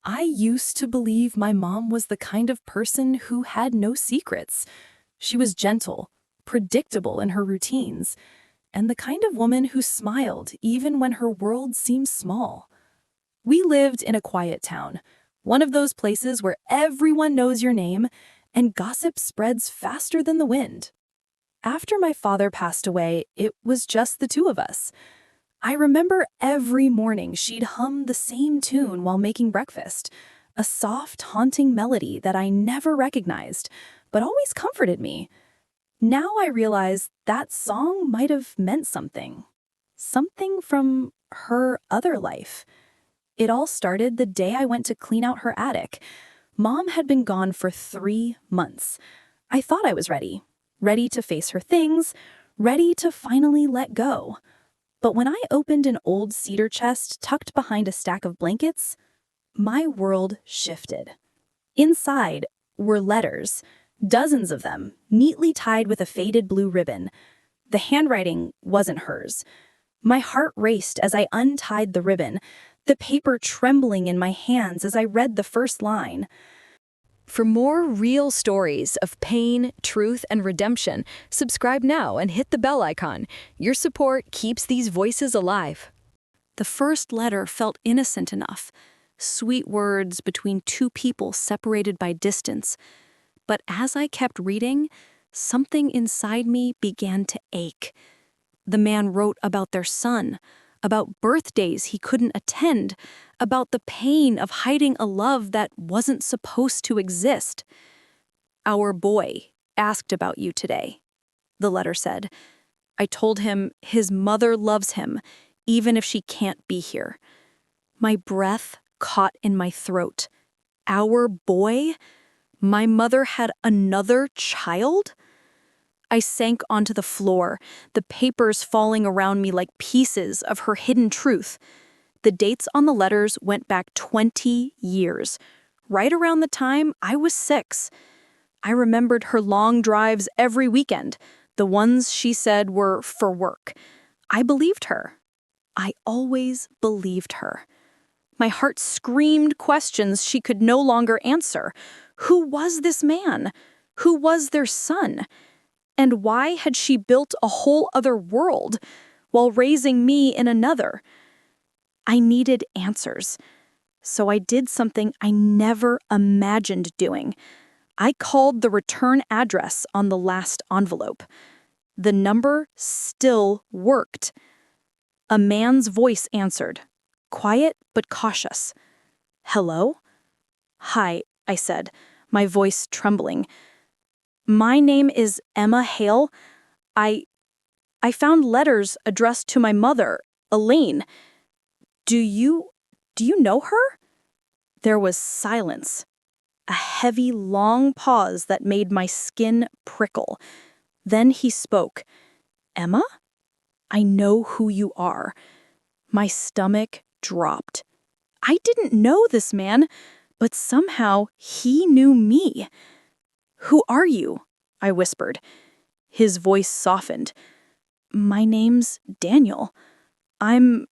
I used to believe my mom was the kind of person who had no secrets. She was gentle, predictable in her routines, and the kind of woman who smiled even when her world seemed small. We lived in a quiet town, one of those places where everyone knows your name and gossip spreads faster than the wind. After my father passed away, it was just the two of us. I remember every morning she'd hum the same tune while making breakfast, a soft, haunting melody that I never recognized, but always comforted me. Now I realize that song might have meant something. Something from her other life. It all started the day I went to clean out her attic. Mom had been gone for 3 months. I thought I was ready to face her things, ready to finally let go. But when I opened an old cedar chest tucked behind a stack of blankets, my world shifted. Inside were letters, dozens of them, neatly tied with a faded blue ribbon. The handwriting wasn't hers. My heart raced as I untied the ribbon, the paper trembling in my hands as I read the first line. For more real stories of pain, truth, and redemption, subscribe now and hit the bell icon. Your support keeps these voices alive. The first letter felt innocent enough, sweet words between two people separated by distance. But as I kept reading, something inside me began to ache. The man wrote about their son, about birthdays he couldn't attend, about the pain of hiding a love that wasn't supposed to exist. "Our boy asked about you today," the letter said. "I told him his mother loves him, even if she can't be here." My breath caught in my throat. Our boy? My mother had another child? I sank onto the floor, the papers falling around me like pieces of her hidden truth. The dates on the letters went back 20 years, right around the time I was 6. I remembered her long drives every weekend, the ones she said were for work. I believed her. I always believed her. My heart screamed questions she could no longer answer. Who was this man? Who was their son? And why had she built a whole other world while raising me in another? I needed answers. So I did something I never imagined doing. I called the return address on the last envelope. The number still worked. A man's voice answered, quiet but cautious. "Hello?" "Hi," I said, my voice trembling. "My name is Emma Hale. I found letters addressed to my mother, Elaine. Do you know her?" There was silence. A heavy, long pause that made my skin prickle. Then he spoke. "Emma? I know who you are." My stomach dropped. I didn't know this man, but somehow he knew me. "Who are you?" I whispered. His voice softened. "My name's Daniel. I'm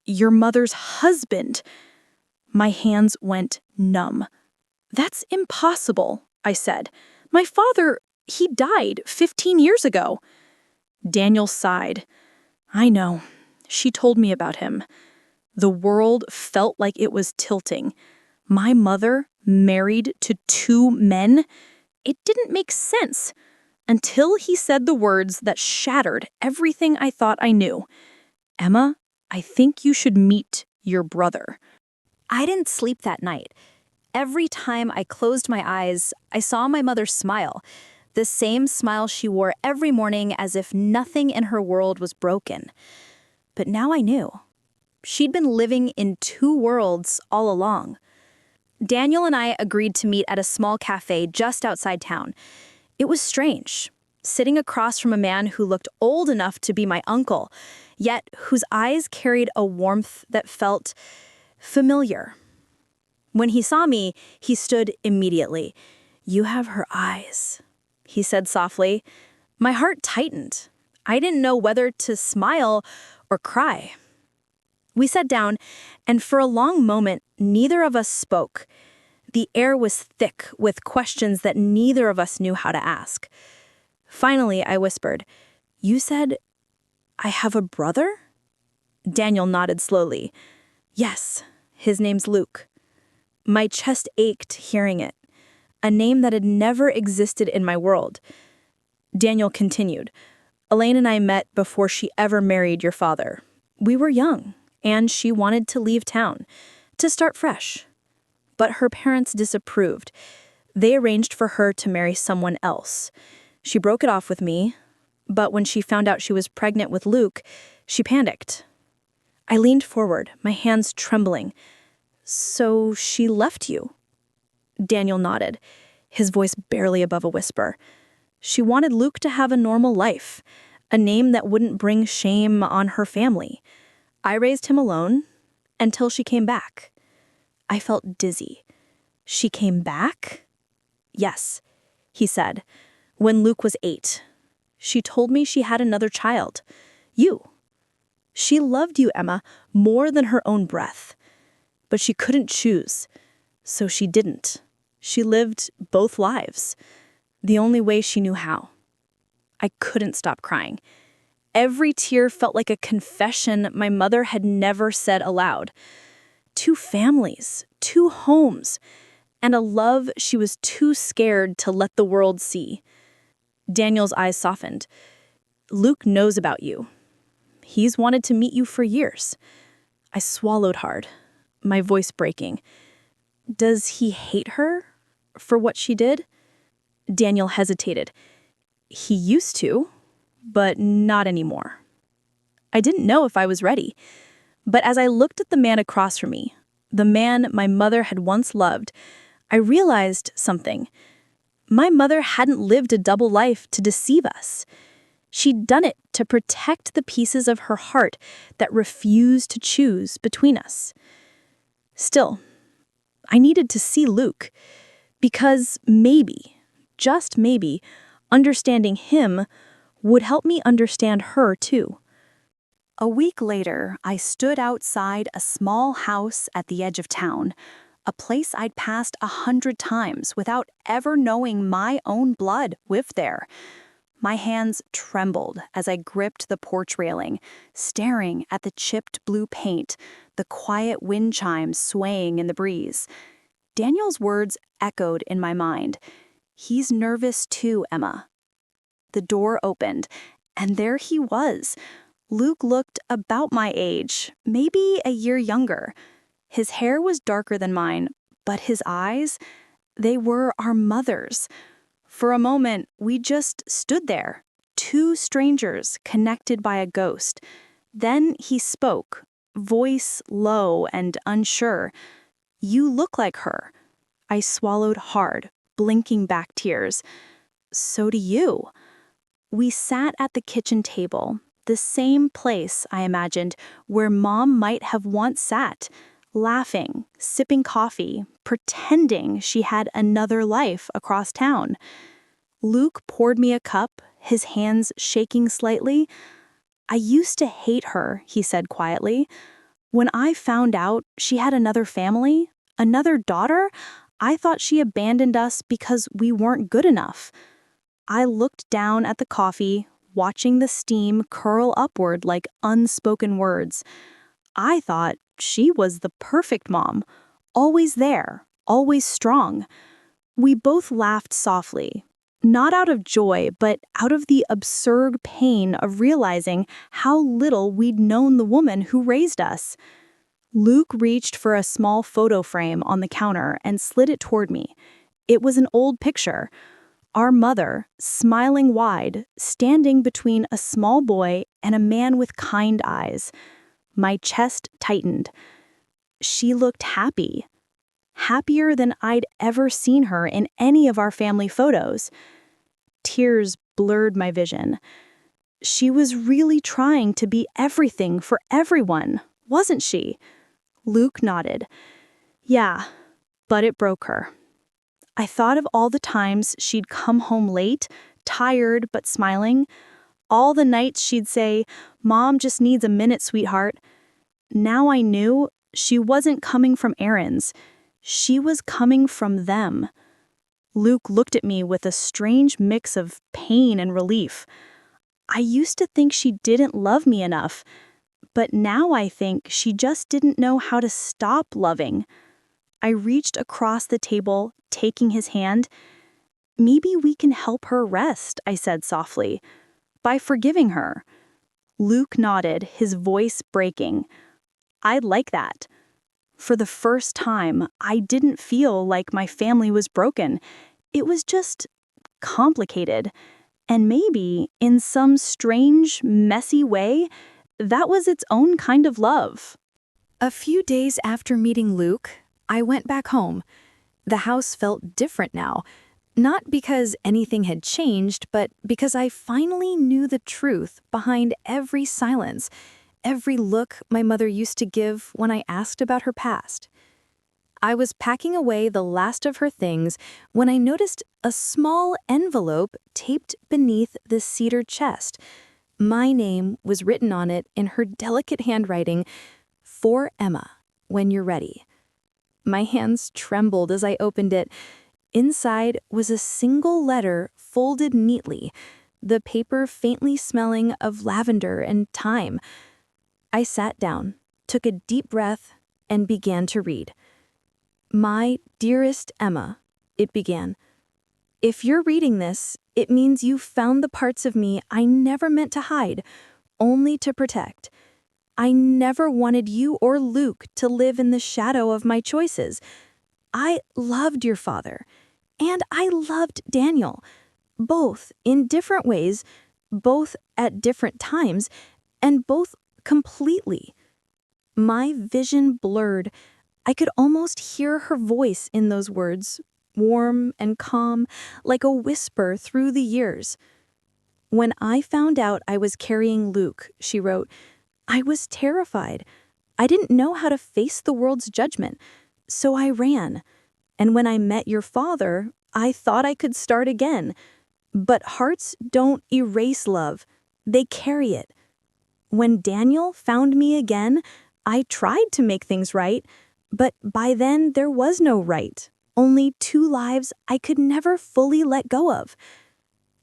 your mother's husband." My hands went numb. "That's impossible," I said. "My father, he died 15 years ago." Daniel sighed. "I know. She told me about him." The world felt like it was tilting. My mother married to 2 men? It didn't make sense. Until he said the words that shattered everything I thought I knew. "Emma, I think you should meet your brother." I didn't sleep that night. Every time I closed my eyes, I saw my mother smile. The same smile she wore every morning, as if nothing in her world was broken. But now I knew. She'd been living in 2 worlds all along. Daniel and I agreed to meet at a small cafe just outside town. It was strange, sitting across from a man who looked old enough to be my uncle, yet whose eyes carried a warmth that felt familiar. When he saw me, he stood immediately. "You have her eyes," he said softly. My heart tightened. I didn't know whether to smile or cry. We sat down, And for a long moment, neither of us spoke. The air was thick with questions that neither of us knew how to ask. Finally, I whispered, "You said I have a brother?" Daniel nodded slowly. "Yes, his name's Luke." My chest ached hearing it, a name that had never existed in my world. Daniel continued, "Elaine and I met before she ever married your father. We were young, and she wanted to leave town, to start fresh. But her parents disapproved. They arranged for her to marry someone else. She broke it off with me, but when she found out she was pregnant with Luke, she panicked." I leaned forward, my hands trembling. "So she left you?" Daniel nodded, his voice barely above a whisper. "She wanted Luke to have a normal life, a name that wouldn't bring shame on her family. I raised him alone until she came back." I felt dizzy. "She came back?" "Yes," he said, "when Luke was 8. She told me she had another child. You. She loved you, Emma, more than her own breath. But she couldn't choose, so she didn't. She lived both lives, the only way she knew how." I couldn't stop crying. Every tear felt like a confession my mother had never said aloud. 2 families, 2 homes, and a love she was too scared to let the world see. Daniel's eyes softened. "Luke knows about you. He's wanted to meet you for years." I swallowed hard, my voice breaking. "Does he hate her for what she did?" Daniel hesitated. "He used to, but not anymore." I didn't know if I was ready. But as I looked at the man across from me, the man my mother had once loved, I realized something. My mother hadn't lived a double life to deceive us. She'd done it to protect the pieces of her heart that refused to choose between us. Still, I needed to see Luke, because maybe, just maybe, understanding him would help me understand her too. A week later, I stood outside a small house at the edge of town, a place I'd passed 100 times without ever knowing my own blood lived there. My hands trembled as I gripped the porch railing, staring at the chipped blue paint, the quiet wind chimes swaying in the breeze. Daniel's words echoed in my mind. "He's nervous too, Emma." The door opened, and there he was. Luke looked about my age, maybe a year younger. His hair was darker than mine, but his eyes, they were our mother's. For a moment, we just stood there, 2 strangers connected by a ghost. Then he spoke, voice low and unsure. "You look like her." I swallowed hard, blinking back tears. "So do you." We sat at the kitchen table, the same place, I imagined, where Mom might have once sat, laughing, sipping coffee, pretending she had another life across town. Luke poured me a cup, his hands shaking slightly. "I used to hate her," he said quietly. "When I found out she had another family, another daughter, I thought she abandoned us because we weren't good enough." I looked down at the coffee, watching the steam curl upward like unspoken words. I thought she was the perfect mom, always there, always strong. We both laughed softly, not out of joy, but out of the absurd pain of realizing how little we'd known the woman who raised us. Luke reached for a small photo frame on the counter and slid it toward me. It was an old picture. Our mother, smiling wide, standing between a small boy and a man with kind eyes. My chest tightened. She looked happy. Happier than I'd ever seen her in any of our family photos. Tears blurred my vision. She was really trying to be everything for everyone, wasn't she? Luke nodded. "Yeah, but it broke her." I thought of all the times she'd come home late, tired but smiling. All the nights she'd say, "Mom just needs a minute, sweetheart." Now I knew She wasn't coming from errands. She was coming from them. Luke looked at me with a strange mix of pain and relief. I used to think she didn't love me enough, but now I think she just didn't know how to stop loving. I reached across the table, taking his hand. "Maybe we can help her rest," I said softly, "by forgiving her." Luke nodded, his voice breaking. "I'd like that." For the first time, I didn't feel like my family was broken. It was just complicated. And maybe, in some strange, messy way, that was its own kind of love. A few days after meeting Luke, I went back home. The house felt different now, not because anything had changed, but because I finally knew the truth behind every silence, every look my mother used to give when I asked about her past. I was packing away the last of her things when I noticed a small envelope taped beneath the cedar chest. My name was written on it in her delicate handwriting, "For Emma, when you're ready." My hands trembled as I opened it. Inside was a single letter folded neatly, the paper faintly smelling of lavender and thyme. I sat down, took a deep breath, and began to read. "My dearest Emma," it began. "If you're reading this, it means you found the parts of me I never meant to hide, only to protect. I never wanted you or Luke to live in the shadow of my choices. I loved your father, and I loved Daniel, both in different ways, both at different times, and both completely." My vision blurred. I could almost hear her voice in those words, warm and calm, like a whisper through the years. "When I found out I was carrying Luke," she wrote, "I was terrified. I didn't know how to face the world's judgment, so I ran. And when I met your father, I thought I could start again. But hearts don't erase love. They carry it. When Daniel found me again, I tried to make things right, but by then there was no right, only two lives I could never fully let go of."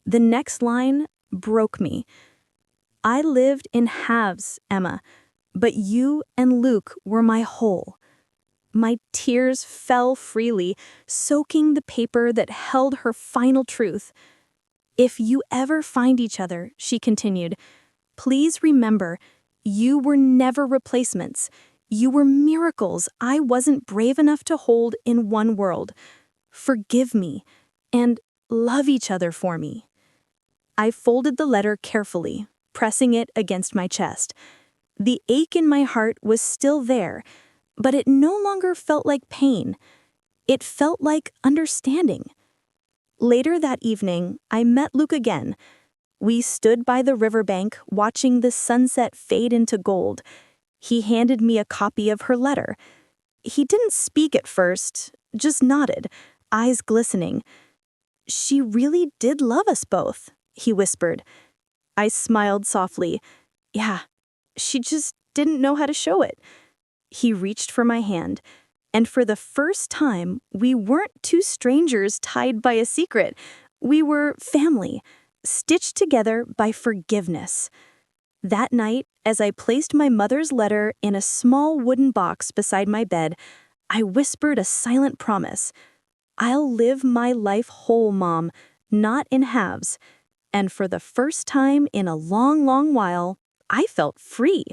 The next line broke me. "I lived in halves, Emma, but you and Luke were my whole." My tears fell freely, soaking the paper that held her final truth. "If you ever find each other," she continued, "please remember, you were never replacements. You were miracles I wasn't brave enough to hold in one world. Forgive me, and love each other for me." I folded the letter carefully, pressing it against my chest. The ache in my heart was still there, but it no longer felt like pain. It felt like understanding. Later that evening, I met Luke again. We stood by the riverbank, watching the sunset fade into gold. He handed me a copy of her letter. He didn't speak at first, just nodded, eyes glistening. "She really did love us both," he whispered. I smiled softly. "Yeah, she just didn't know how to show it." He reached for my hand, and for the first time, we weren't two strangers tied by a secret. We were family, stitched together by forgiveness. That night, as I placed my mother's letter in a small wooden box beside my bed, I whispered a silent promise. "I'll live my life whole, Mom, not in halves." And for the first time in a long, long while, I felt free.